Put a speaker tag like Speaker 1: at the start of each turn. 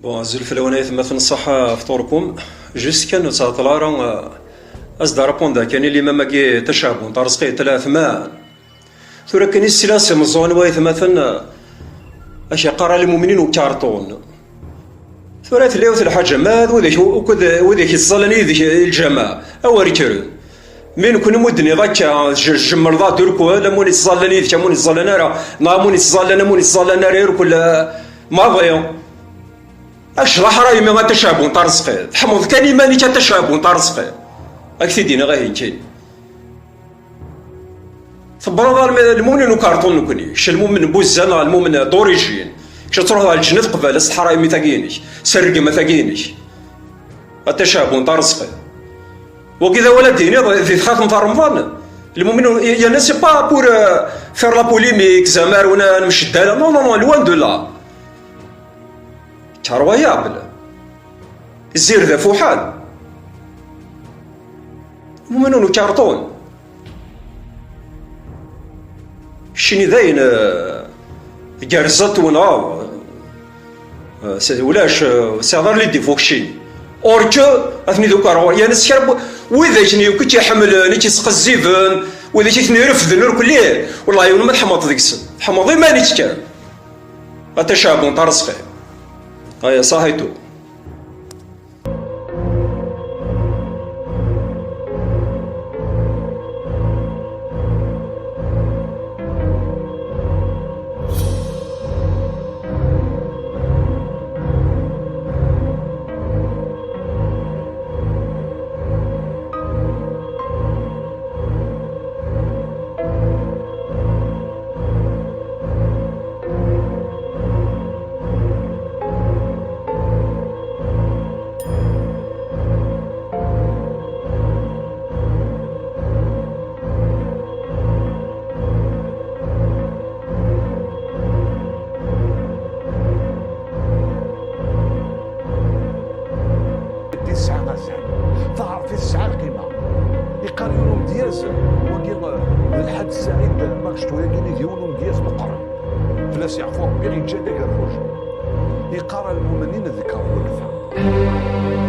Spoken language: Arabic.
Speaker 1: بون زلف الونايت ما تنصح فطوركم جست كان تطلع أصدر بوندا كان اللي ما كي تشابون ترزقي ثلاث ما ثورة كان السلاسة مزون وايث مثلا أشي قرا المؤمنين وكارطون ثورة ثلاث الحاجة ما وذيك الظلني ذيك الجماعة أو ريترون من كل مدني ذاك جمرضا دركو لا موني الظلني ذيك موني الظلنا راه موني الظلنا موني الظلنا رير كل ما ضيع اش راي ما تشابون ترزقي تحمض كان يماني تشابون ترزقي اكثدينا غاهي كاين فبرضا المؤمن وكارطون نكوني ش المؤمن بوزان المؤمن دوريجين ش تروح على الجنة قبل الصحراء ما ثاقينيش سرقي ما ثاقينيش التشابون ترزقي وكذا ولا ديني في خاطر نتاع رمضان المؤمن يا ناس با بور فير لا بوليميك زعما وانا نمشي نو نو نو لوان دو لا ترويابل الزير ذا فوحال المؤمنون كارطون شني ذاين قرزت ونعاو ولاش سيغار لي دي فوكشيني اوركو اثني دوكا راه يا ناس شرب وإذا كني كنت يحمل نيتي سق الزيفن وإذا كنت يرفد نور كليه والله يوم ما تحمض ذيك السن حمضي ما نيتكا أتشابون ترزقي هيا صاحيتو
Speaker 2: ظهر في الساعة القيمة يقارنون دياز وكي الحد السعيد ماكش شوية كاين يديونون دياز مقرن فلاس يعفوه بغي يتجا داك الروج يقارن المؤمنين ذكر وكذا